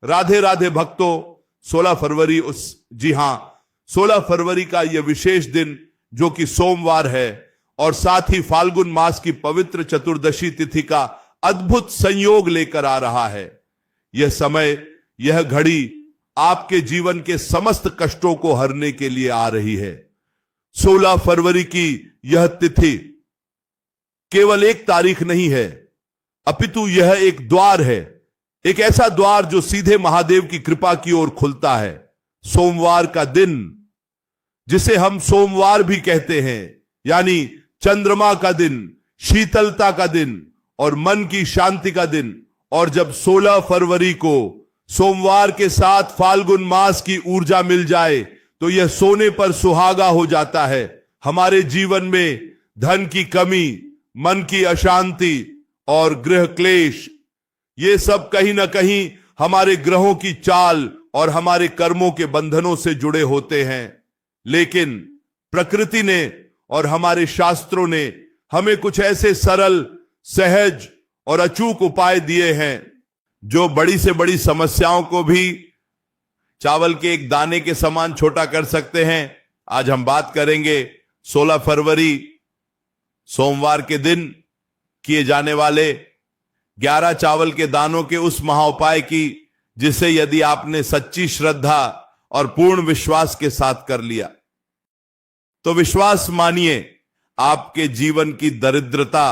राधे राधे भक्तों, 16 फरवरी जी हां, 16 फरवरी का यह विशेष दिन जो कि सोमवार है और साथ ही फाल्गुन मास की पवित्र चतुर्दशी तिथि का अद्भुत संयोग लेकर आ रहा है। यह समय, यह घड़ी आपके जीवन के समस्त कष्टों को हरने के लिए आ रही है। 16 फरवरी की यह तिथि केवल एक तारीख नहीं है, अपितु यह एक द्वार है, एक ऐसा द्वार जो सीधे महादेव की कृपा की ओर खुलता है। सोमवार का दिन, जिसे हम सोमवार भी कहते हैं, यानी चंद्रमा का दिन, शीतलता का दिन और मन की शांति का दिन। और जब 16 फरवरी को सोमवार के साथ फाल्गुन मास की ऊर्जा मिल जाए तो यह सोने पर सुहागा हो जाता है। हमारे जीवन में धन की कमी, मन की अशांति और गृह क्लेश, ये सब कहीं ना कहीं हमारे ग्रहों की चाल और हमारे कर्मों के बंधनों से जुड़े होते हैं। लेकिन प्रकृति ने और हमारे शास्त्रों ने हमें कुछ ऐसे सरल, सहज और अचूक उपाय दिए हैं जो बड़ी से बड़ी समस्याओं को भी चावल के एक दाने के समान छोटा कर सकते हैं। आज हम बात करेंगे 16 फरवरी सोमवार के दिन किए जाने वाले 11 चावल के दानों के उस महाउपाय की, जिसे यदि आपने सच्ची श्रद्धा और पूर्ण विश्वास के साथ कर लिया तो विश्वास मानिए, आपके जीवन की दरिद्रता,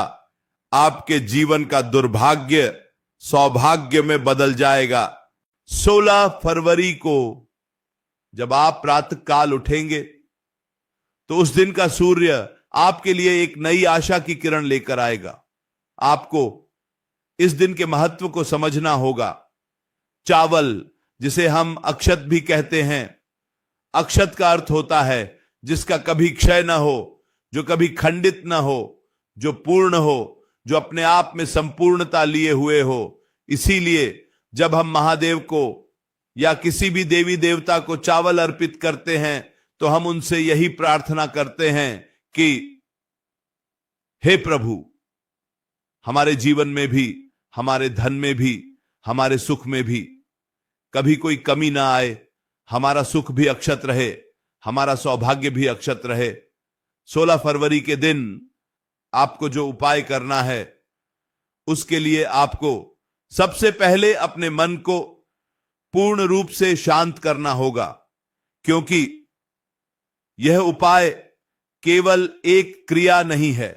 आपके जीवन का दुर्भाग्य सौभाग्य में बदल जाएगा। 16 फरवरी को जब आप प्रातः काल उठेंगे तो उस दिन का सूर्य आपके लिए एक नई आशा की किरण लेकर आएगा। आपको इस दिन के महत्व को समझना होगा। चावल, जिसे हम अक्षत भी कहते हैं, अक्षत का अर्थ होता है जिसका कभी क्षय ना हो, जो कभी खंडित ना हो, जो पूर्ण हो, जो अपने आप में संपूर्णता लिए हुए हो। इसीलिए जब हम महादेव को या किसी भी देवी देवता को चावल अर्पित करते हैं तो हम उनसे यही प्रार्थना करते हैं कि हे प्रभु, हमारे जीवन में भी, हमारे धन में भी, हमारे सुख में भी कभी कोई कमी ना आए, हमारा सुख भी अक्षत रहे, हमारा सौभाग्य भी अक्षत रहे। 16 फरवरी के दिन आपको जो उपाय करना है, उसके लिए आपको सबसे पहले अपने मन को पूर्ण रूप से शांत करना होगा, क्योंकि यह उपाय केवल एक क्रिया नहीं है,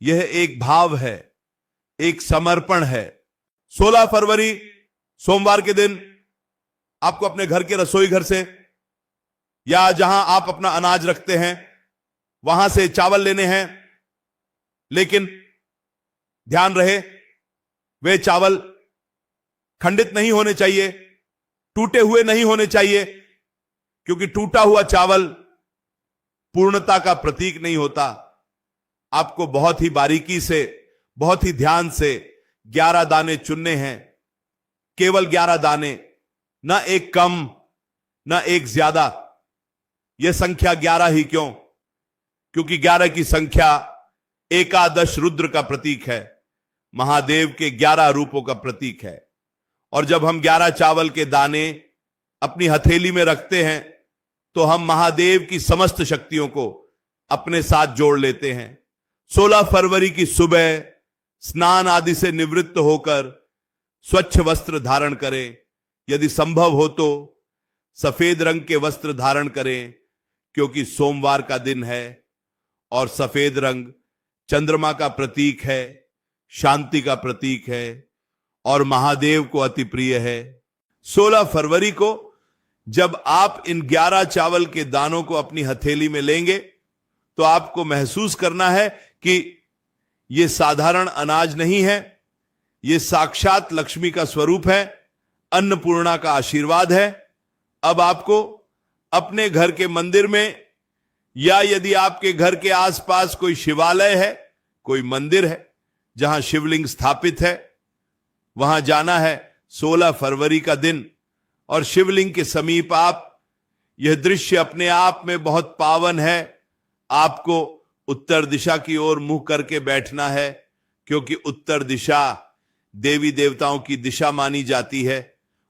यह एक भाव है, एक समर्पण है। 16 फरवरी सोमवार के दिन आपको अपने घर के रसोई घर से या जहां आप अपना अनाज रखते हैं वहां से चावल लेने हैं, लेकिन ध्यान रहे वे चावल खंडित नहीं होने चाहिए, टूटे हुए नहीं होने चाहिए, क्योंकि टूटा हुआ चावल पूर्णता का प्रतीक नहीं होता। आपको बहुत ही बारीकी से, बहुत ही ध्यान से 11 दाने चुनने हैं, केवल 11 दाने, ना एक कम ना एक ज्यादा। यह संख्या 11 ही क्यों? क्योंकि 11 की संख्या एकादश रुद्र का प्रतीक है, महादेव के 11 रूपों का प्रतीक है। और जब हम 11 चावल के दाने अपनी हथेली में रखते हैं तो हम महादेव की समस्त शक्तियों को अपने साथ जोड़ लेते हैं। 16 फरवरी की सुबह स्नान आदि से निवृत्त होकर स्वच्छ वस्त्र धारण करें, यदि संभव हो तो सफेद रंग के वस्त्र धारण करें, क्योंकि सोमवार का दिन है और सफेद रंग चंद्रमा का प्रतीक है, शांति का प्रतीक है और महादेव को अति प्रिय है। 16 फरवरी को जब आप इन 11 चावल के दानों को अपनी हथेली में लेंगे तो आपको महसूस करना है कि यह साधारण अनाज नहीं है, यह साक्षात लक्ष्मी का स्वरूप है, अन्नपूर्णा का आशीर्वाद है। अब आपको अपने घर के मंदिर में या यदि आपके घर के आसपास कोई शिवालय है, कोई मंदिर है जहां शिवलिंग स्थापित है, वहां जाना है 16 फरवरी का दिन। और शिवलिंग के समीप आप, यह दृश्य अपने आप में बहुत पावन है। आपको उत्तर दिशा की ओर मुंह करके बैठना है, क्योंकि उत्तर दिशा देवी देवताओं की दिशा मानी जाती है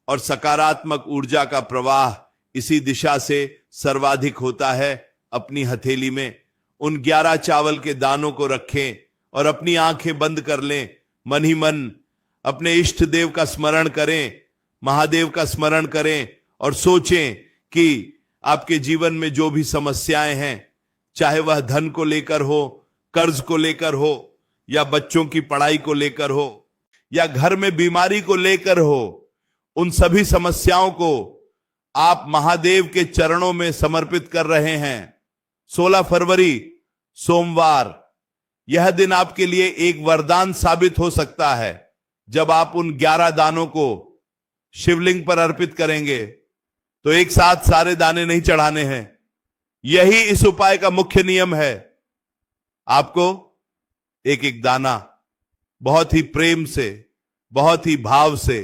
और सकारात्मक ऊर्जा का प्रवाह इसी दिशा से सर्वाधिक होता है। अपनी हथेली में उन 11 चावल के दानों को रखें और अपनी आंखें बंद कर लें। मन ही मन अपने इष्ट देव का स्मरण करें, महादेव का स्मरण करें और सोचें कि आपके जीवन में जो भी समस्याएं हैं, चाहे वह धन को लेकर हो, कर्ज को लेकर हो, या बच्चों की पढ़ाई को लेकर हो, या घर में बीमारी को लेकर हो, उन सभी समस्याओं को आप महादेव के चरणों में समर्पित कर रहे हैं। 16 फरवरी सोमवार, यह दिन आपके लिए एक वरदान साबित हो सकता है। जब आप उन 11 दानों को शिवलिंग पर अर्पित करेंगे तो एक साथ सारे दाने नहीं चढ़ाने हैं। यही इस उपाय का मुख्य नियम है। आपको एक एक दाना बहुत ही प्रेम से, बहुत ही भाव से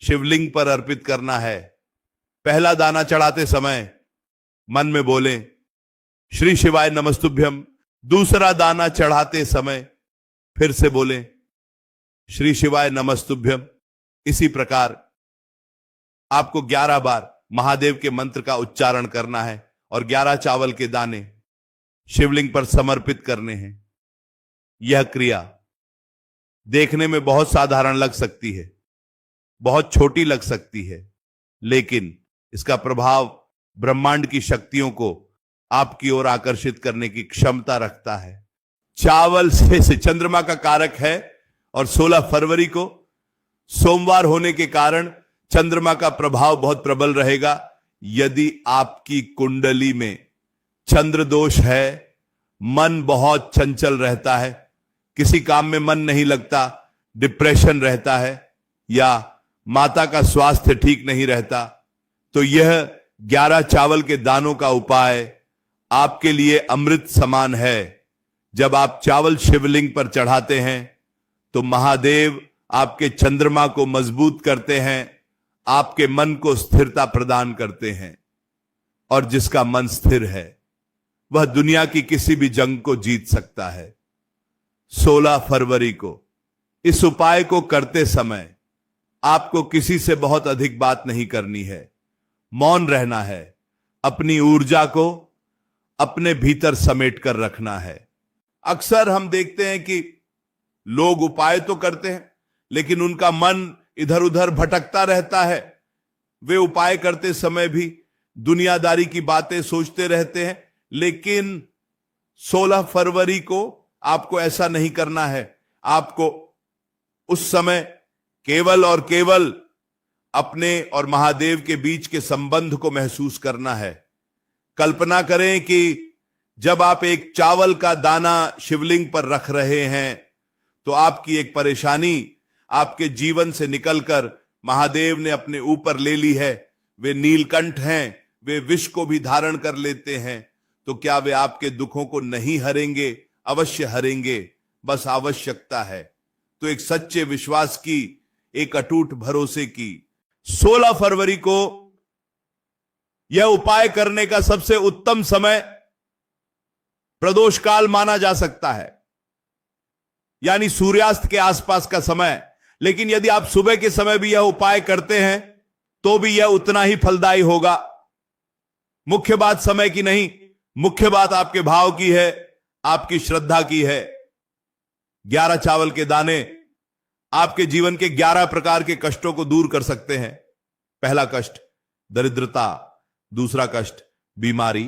शिवलिंग पर अर्पित करना है। पहला दाना चढ़ाते समय मन में बोलें श्री शिवाय नमस्तुभ्यम। दूसरा दाना चढ़ाते समय फिर से बोलें श्री शिवाय नमस्तुभ्यम। इसी प्रकार आपको 11 बार महादेव के मंत्र का उच्चारण करना है और 11 चावल के दाने शिवलिंग पर समर्पित करने हैं। यह क्रिया देखने में बहुत साधारण लग सकती है, बहुत छोटी लग सकती है, लेकिन इसका प्रभाव ब्रह्मांड की शक्तियों को आपकी ओर आकर्षित करने की क्षमता रखता है। चावल से चंद्रमा का कारक है और 16 फरवरी को सोमवार होने के कारण चंद्रमा का प्रभाव बहुत प्रबल रहेगा। यदि आपकी कुंडली में चंद्र दोष है, मन बहुत चंचल रहता है, किसी काम में मन नहीं लगता, डिप्रेशन रहता है, या माता का स्वास्थ्य ठीक नहीं रहता, तो यह 11 चावल के दानों का उपाय आपके लिए अमृत समान है। जब आप चावल शिवलिंग पर चढ़ाते हैं तो महादेव आपके चंद्रमा को मजबूत करते हैं, आपके मन को स्थिरता प्रदान करते हैं, और जिसका मन स्थिर है वह दुनिया की किसी भी जंग को जीत सकता है। 16 फरवरी को इस उपाय को करते समय आपको किसी से बहुत अधिक बात नहीं करनी है, मौन रहना है, अपनी ऊर्जा को अपने भीतर समेट कर रखना है। अक्सर हम देखते हैं कि लोग उपाय तो करते हैं लेकिन उनका मन इधर उधर भटकता रहता है। वे उपाय करते समय भी दुनियादारी की बातें सोचते रहते हैं, लेकिन 16 फरवरी को आपको ऐसा नहीं करना है। आपको उस समय केवल और केवल अपने और महादेव के बीच के संबंध को महसूस करना है। कल्पना करें कि जब आप एक चावल का दाना शिवलिंग पर रख रहे हैं तो आपकी एक परेशानी आपके जीवन से निकलकर महादेव ने अपने ऊपर ले ली है। वे नीलकंठ हैं, वे विष को भी धारण कर लेते हैं, तो क्या वे आपके दुखों को नहीं हरेंगे? अवश्य हरेंगे, बस आवश्यकता है तो एक सच्चे विश्वास की, एक अटूट भरोसे की। 16 फरवरी को यह उपाय करने का सबसे उत्तम समय प्रदोष काल माना जा सकता है, यानी सूर्यास्त के आसपास का समय। लेकिन यदि आप सुबह के समय भी यह उपाय करते हैं तो भी यह उतना ही फलदायी होगा। मुख्य बात समय की नहीं, मुख्य बात आपके भाव की है, आपकी श्रद्धा की है। 11 चावल के दाने आपके जीवन के 11 प्रकार के कष्टों को दूर कर सकते हैं। पहला कष्ट दरिद्रता, दूसरा कष्ट बीमारी,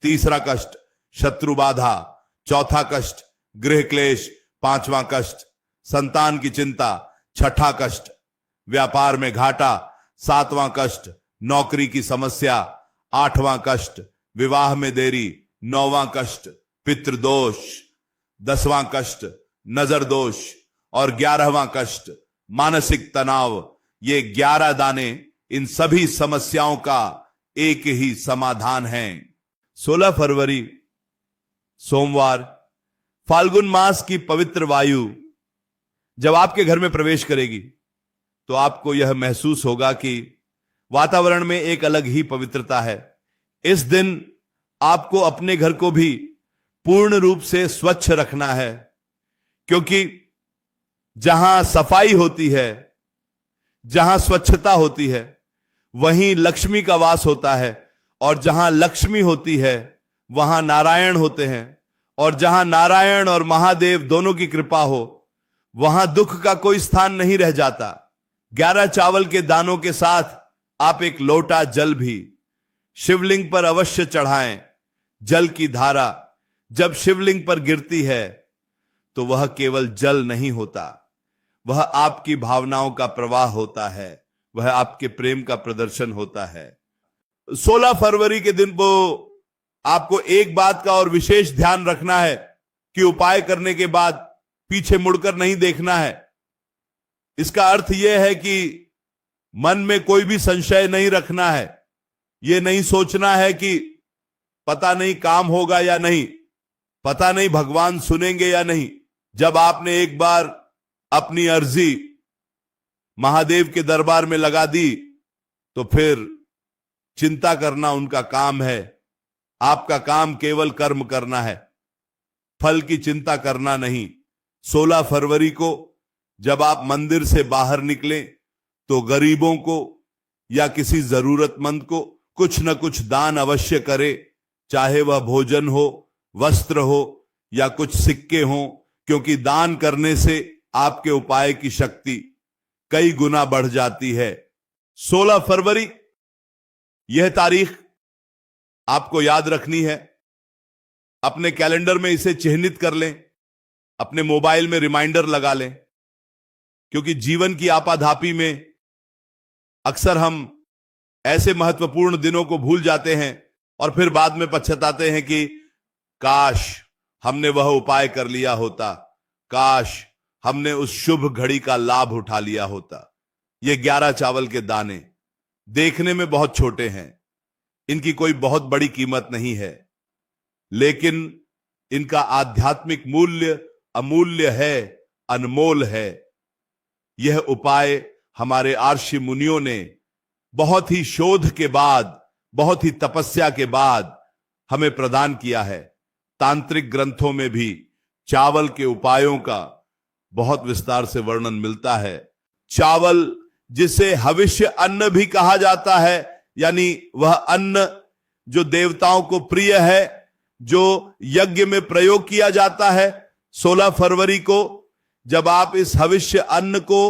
तीसरा कष्ट शत्रु बाधा, चौथा कष्ट गृह क्लेश, पांचवां कष्ट संतान की चिंता, छठा कष्ट व्यापार में घाटा, सातवां कष्ट नौकरी की समस्या, आठवां कष्ट विवाह में देरी, नौवां कष्ट पितृदोष, 10वां कष्ट नजर दोष और 11वां कष्ट मानसिक तनाव। ये 11 दाने इन सभी समस्याओं का एक ही समाधान है। 16 फरवरी सोमवार, फाल्गुन मास की पवित्र वायु जब आपके घर में प्रवेश करेगी तो आपको यह महसूस होगा कि वातावरण में एक अलग ही पवित्रता है। इस दिन आपको अपने घर को भी पूर्ण रूप से स्वच्छ रखना है, क्योंकि जहां सफाई होती है, जहां स्वच्छता होती है वहीं लक्ष्मी का वास होता है, और जहां लक्ष्मी होती है वहां नारायण होते हैं, और जहां नारायण और महादेव दोनों की कृपा हो वहां दुख का कोई स्थान नहीं रह जाता। 11 चावल के दानों के साथ आप एक लोटा जल भी शिवलिंग पर अवश्य चढ़ाएं। जल की धारा जब शिवलिंग पर गिरती है तो वह केवल जल नहीं होता, वह आपकी भावनाओं का प्रवाह होता है, वह आपके प्रेम का प्रदर्शन होता है। 16 फरवरी के दिन को आपको एक बात का और विशेष ध्यान रखना है कि उपाय करने के बाद पीछे मुड़कर नहीं देखना है। इसका अर्थ यह है कि मन में कोई भी संशय नहीं रखना है, यह नहीं सोचना है कि पता नहीं काम होगा या नहीं, पता नहीं भगवान सुनेंगे या नहीं। जब आपने एक बार अपनी अर्जी महादेव के दरबार में लगा दी तो फिर चिंता करना उनका काम है। आपका काम केवल कर्म करना है, फल की चिंता करना नहीं। 16 फरवरी को जब आप मंदिर से बाहर निकलें तो गरीबों को या किसी जरूरतमंद को कुछ न कुछ दान अवश्य करें, चाहे वह भोजन हो, वस्त्र हो या कुछ सिक्के हों, क्योंकि दान करने से आपके उपाय की शक्ति कई गुना बढ़ जाती है। 16 फरवरी यह तारीख आपको याद रखनी है, अपने कैलेंडर में इसे चिह्नित कर लें, अपने मोबाइल में रिमाइंडर लगा लें, क्योंकि जीवन की आपाधापी में अक्सर हम ऐसे महत्वपूर्ण दिनों को भूल जाते हैं और फिर बाद में पछताते हैं कि काश हमने वह उपाय कर लिया होता, काश हमने उस शुभ घड़ी का लाभ उठा लिया होता। ये 11 चावल के दाने देखने में बहुत छोटे हैं, इनकी कोई बहुत बड़ी कीमत नहीं है, लेकिन इनका आध्यात्मिक मूल्य अमूल्य है, अनमोल है। यह उपाय हमारे आर्षि मुनियों ने बहुत ही शोध के बाद, बहुत ही तपस्या के बाद हमें प्रदान किया है। तांत्रिक ग्रंथों में भी चावल के उपायों का बहुत विस्तार से वर्णन मिलता है। चावल जिसे हविष्य अन्न भी कहा जाता है, यानी वह अन्न जो देवताओं को प्रिय है, जो यज्ञ में प्रयोग किया जाता है। 16 फरवरी को जब आप इस हविष्य अन्न को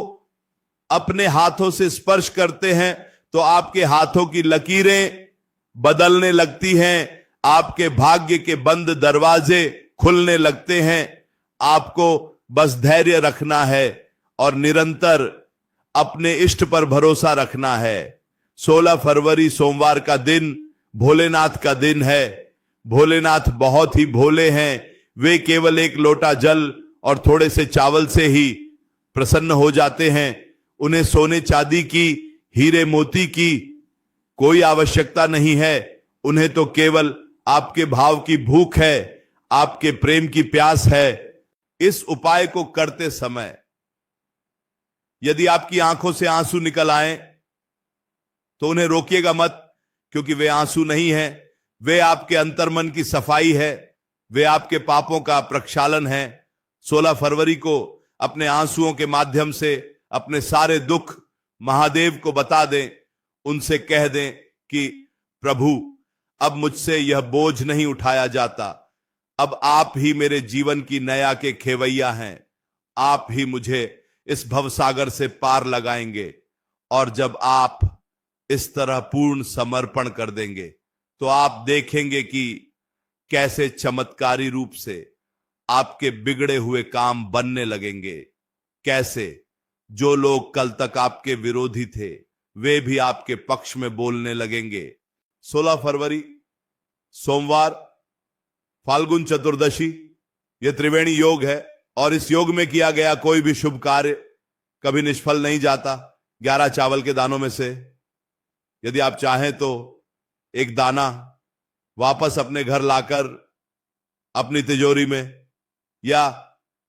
अपने हाथों से स्पर्श करते हैं तो आपके हाथों की लकीरें बदलने लगती हैं, आपके भाग्य के बंद दरवाजे खुलने लगते हैं। आपको बस धैर्य रखना है और निरंतर अपने इष्ट पर भरोसा रखना है। 16 फरवरी सोमवार का दिन भोलेनाथ का दिन है। भोलेनाथ बहुत ही भोले हैं, वे केवल एक लोटा जल और थोड़े से चावल से ही प्रसन्न हो जाते हैं। उन्हें सोने चांदी की, हीरे मोती की कोई आवश्यकता नहीं है। उन्हें तो केवल आपके भाव की भूख है, आपके प्रेम की प्यास है। इस उपाय को करते समय यदि आपकी आंखों से आंसू निकल आए तो उन्हें रोकिएगा मत, क्योंकि वे आंसू नहीं है, वे आपके अंतर्मन की सफाई है, वे आपके पापों का प्रक्षालन है। 16 फरवरी को अपने आंसुओं के माध्यम से अपने सारे दुख महादेव को बता दें, उनसे कह दें कि प्रभु अब मुझसे यह बोझ नहीं उठाया जाता, अब आप ही मेरे जीवन की नया के खेवैया हैं, आप ही मुझे इस भवसागर से पार लगाएंगे। और जब आप इस तरह पूर्ण समर्पण कर देंगे तो आप देखेंगे कि कैसे चमत्कारी रूप से आपके बिगड़े हुए काम बनने लगेंगे, कैसे जो लोग कल तक आपके विरोधी थे वे भी आपके पक्ष में बोलने लगेंगे। 16 फरवरी सोमवार, फाल्गुन चतुर्दशी, यह त्रिवेणी योग है और इस योग में किया गया कोई भी शुभ कार्य कभी निष्फल नहीं जाता। 11 चावल के दानों में से यदि आप चाहें तो एक दाना वापस अपने घर लाकर अपनी तिजोरी में या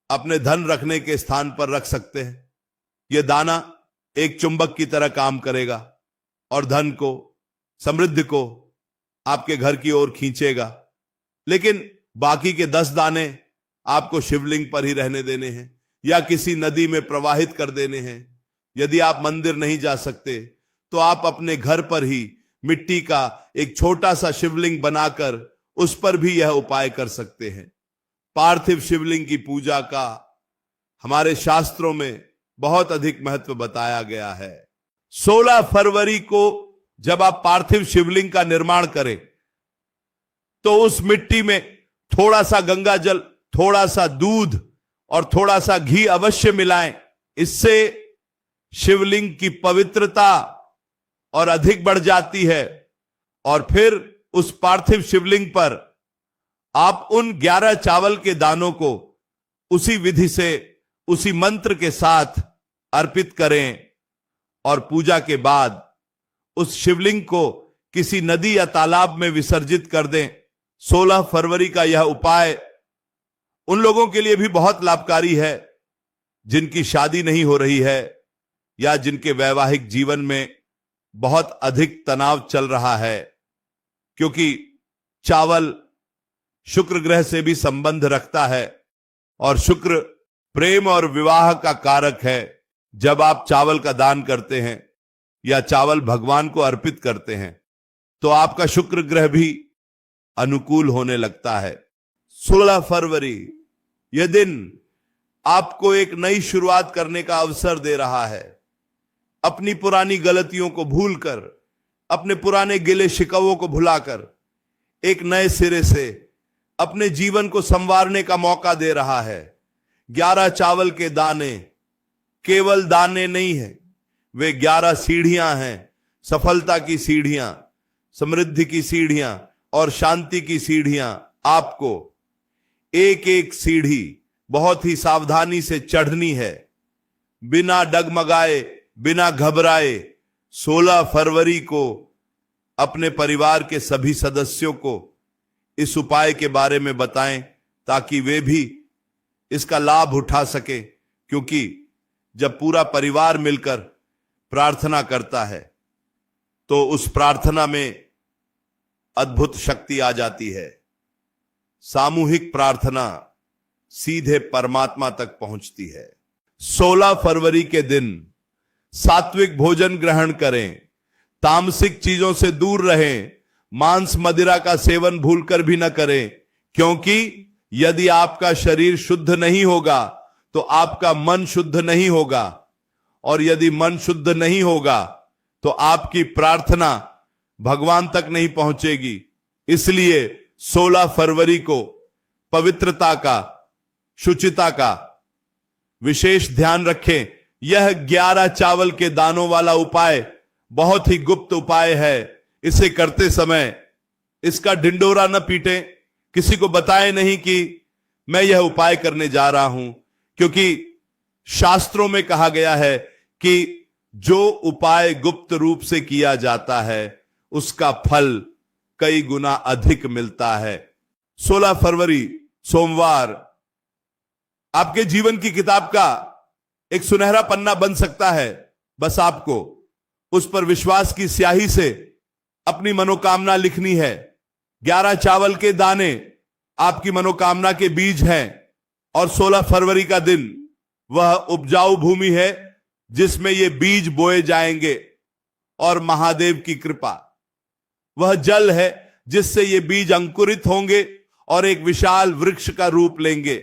अपने धन रखने के स्थान पर रख सकते हैं। यह दाना एक चुंबक की तरह काम करेगा और धन को, समृद्धि को आपके घर की ओर खींचेगा। लेकिन बाकी के 10 दाने आपको शिवलिंग पर ही रहने देने हैं या किसी नदी में प्रवाहित कर देने हैं। यदि आप मंदिर नहीं जा सकते तो आप अपने घर पर ही मिट्टी का एक छोटा सा शिवलिंग बनाकर उस पर भी यह उपाय कर सकते हैं। पार्थिव शिवलिंग की पूजा का हमारे शास्त्रों में बहुत अधिक महत्व बताया गया है। 16 फरवरी को जब आप पार्थिव शिवलिंग का निर्माण करें तो उस मिट्टी में थोड़ा सा गंगा जल, थोड़ा सा दूध और थोड़ा सा घी अवश्य मिलाएं। इससे शिवलिंग की पवित्रता और अधिक बढ़ जाती है। और फिर उस पार्थिव शिवलिंग पर आप उन 11 चावल के दानों को उसी विधि से, उसी मंत्र के साथ अर्पित करें और पूजा के बाद उस शिवलिंग को किसी नदी या तालाब में विसर्जित कर दें। 16 फरवरी का यह उपाय उन लोगों के लिए भी बहुत लाभकारी है जिनकी शादी नहीं हो रही है या जिनके वैवाहिक जीवन में बहुत अधिक तनाव चल रहा है, क्योंकि चावल शुक्र ग्रह से भी संबंध रखता है और शुक्र प्रेम और विवाह का कारक है। जब आप चावल का दान करते हैं या चावल भगवान को अर्पित करते हैं तो आपका शुक्र ग्रह भी अनुकूल होने लगता है। 16 फरवरी यह दिन आपको एक नई शुरुआत करने का अवसर दे रहा है। अपनी पुरानी गलतियों को भूलकर, अपने पुराने गिले शिकवों को भुलाकर एक नए सिरे से अपने जीवन को संवारने का मौका दे रहा है। 11 चावल के दाने केवल दाने नहीं है, वे 11 सीढ़ियां हैं। सफलता की सीढ़ियां, समृद्धि की सीढ़ियां और शांति की सीढ़ियां। आपको एक एक सीढ़ी बहुत ही सावधानी से चढ़नी है, बिना डगमगाए, बिना घबराए। 16 फरवरी को अपने परिवार के सभी सदस्यों को इस उपाय के बारे में बताएं ताकि वे भी इसका लाभ उठा सके, क्योंकि जब पूरा परिवार मिलकर प्रार्थना करता है तो उस प्रार्थना में अद्भुत शक्ति आ जाती है। सामूहिक प्रार्थना सीधे परमात्मा तक पहुंचती है। 16 फरवरी के दिन सात्विक भोजन ग्रहण करें, तामसिक चीजों से दूर रहें, मांस मदिरा का सेवन भूलकर भी न करें, क्योंकि यदि आपका शरीर शुद्ध नहीं होगा तो आपका मन शुद्ध नहीं होगा, और यदि मन शुद्ध नहीं होगा तो आपकी प्रार्थना भगवान तक नहीं पहुंचेगी। इसलिए 16 फरवरी को पवित्रता का, शुचिता का विशेष ध्यान रखें। यह 11 चावल के दानों वाला उपाय बहुत ही गुप्त उपाय है। इसे करते समय इसका ढिंडोरा न पीटें, किसी को बताएं नहीं कि मैं यह उपाय करने जा रहा हूं, क्योंकि शास्त्रों में कहा गया है कि जो उपाय गुप्त रूप से किया जाता है उसका फल कई गुना अधिक मिलता है। 16 फरवरी सोमवार आपके जीवन की किताब का एक सुनहरा पन्ना बन सकता है। बस आपको उस पर विश्वास की स्याही से अपनी मनोकामना लिखनी है। 11 चावल के दाने आपकी मनोकामना के बीज हैं और 16 फरवरी का दिन वह उपजाऊ भूमि है जिसमें ये बीज बोए जाएंगे, और महादेव की कृपा वह जल है जिससे ये बीज अंकुरित होंगे और एक विशाल वृक्ष का रूप लेंगे।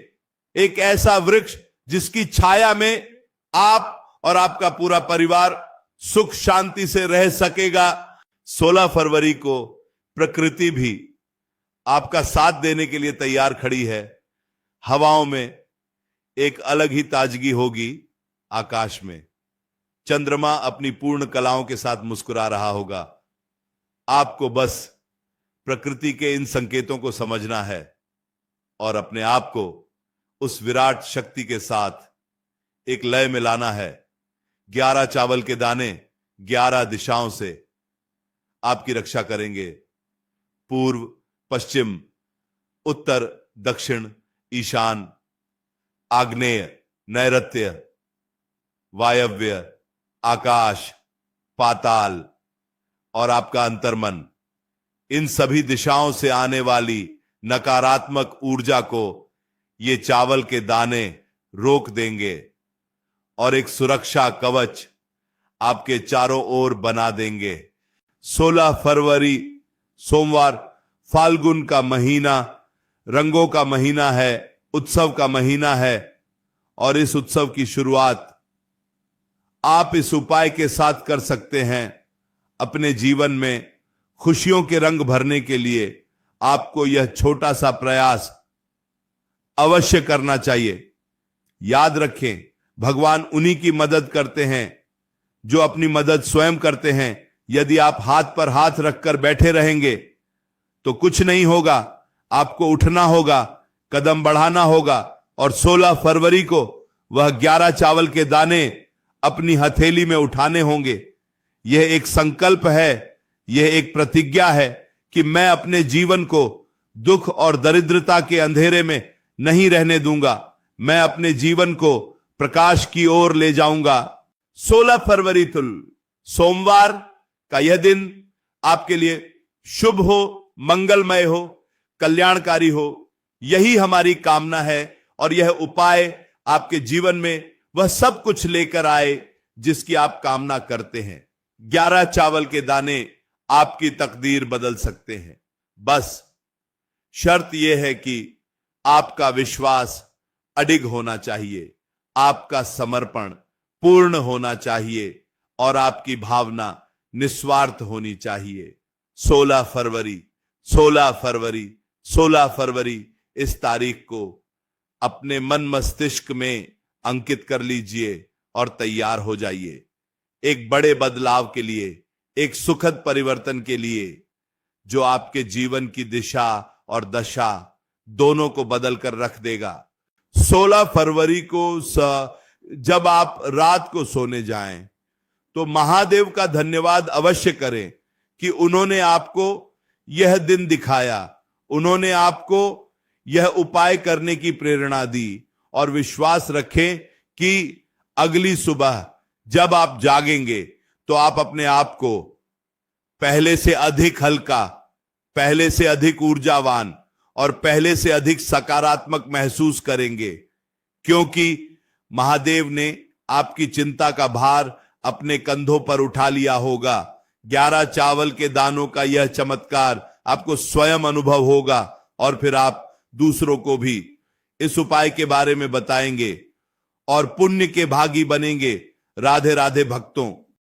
एक ऐसा वृक्ष जिसकी छाया में आप और आपका पूरा परिवार सुख शांति से रह सकेगा। 16 फरवरी को प्रकृति भी आपका साथ देने के लिए तैयार खड़ी है। हवाओं में एक अलग ही ताजगी होगी। आकाश में चंद्रमा अपनी पूर्ण कलाओं के साथ मुस्कुरा रहा होगा। आपको बस प्रकृति के इन संकेतों को समझना है और अपने आप को उस विराट शक्ति के साथ एक लय में लाना है। 11 चावल के दाने 11 दिशाओं से आपकी रक्षा करेंगे। पूर्व, पश्चिम, उत्तर, दक्षिण, ईशान, आग्नेय, नैऋत्य, वायव्य, आकाश, पाताल और आपका अंतर्मन, इन सभी दिशाओं से आने वाली नकारात्मक ऊर्जा को ये चावल के दाने रोक देंगे और एक सुरक्षा कवच आपके चारों ओर बना देंगे। 16 फरवरी सोमवार, फाल्गुन का महीना रंगों का महीना है, उत्सव का महीना है, और इस उत्सव की शुरुआत आप इस उपाय के साथ कर सकते हैं। अपने जीवन में खुशियों के रंग भरने के लिए आपको यह छोटा सा प्रयास अवश्य करना चाहिए। याद रखें, भगवान उन्हीं की मदद करते हैं जो अपनी मदद स्वयं करते हैं। यदि आप हाथ पर हाथ रखकर बैठे रहेंगे तो कुछ नहीं होगा। आपको उठना होगा, कदम बढ़ाना होगा, और 16 फरवरी को वह 11 चावल के दाने अपनी हथेली में उठाने होंगे। यह एक संकल्प है, यह एक प्रतिज्ञा है कि मैं अपने जीवन को दुख और दरिद्रता के अंधेरे में नहीं रहने दूंगा। मैं अपने जीवन को प्रकाश की ओर ले जाऊंगा। 16 फरवरी तुल सोमवार का यह दिन आपके लिए शुभ हो, मंगलमय हो, कल्याणकारी हो, यही हमारी कामना है। और यह उपाय आपके जीवन में वह सब कुछ लेकर आए जिसकी आप कामना करते हैं। 11 चावल के दाने आपकी तकदीर बदल सकते हैं। बस शर्त यह है कि आपका विश्वास अडिग होना चाहिए, आपका समर्पण पूर्ण होना चाहिए, और आपकी भावना निस्वार्थ होनी चाहिए। 16 फरवरी 16 फरवरी 16 फरवरी इस तारीख को अपने मन मस्तिष्क में अंकित कर लीजिए और तैयार हो जाइए एक बड़े बदलाव के लिए, एक सुखद परिवर्तन के लिए जो आपके जीवन की दिशा और दशा दोनों को बदल कर रख देगा। 16 फरवरी को जब आप रात को सोने जाएं तो महादेव का धन्यवाद अवश्य करें कि उन्होंने आपको यह दिन दिखाया, उन्होंने आपको यह उपाय करने की प्रेरणा दी। और विश्वास रखें कि अगली सुबह जब आप जागेंगे तो आप अपने आप को पहले से अधिक हल्का, पहले से अधिक ऊर्जावान और पहले से अधिक सकारात्मक महसूस करेंगे, क्योंकि महादेव ने आपकी चिंता का भार अपने कंधों पर उठा लिया होगा। 11 चावल के दानों का यह चमत्कार आपको स्वयं अनुभव होगा और फिर आप दूसरों को भी इस उपाय के बारे में बताएंगे और पुण्य के भागी बनेंगे। राधे राधे भक्तों।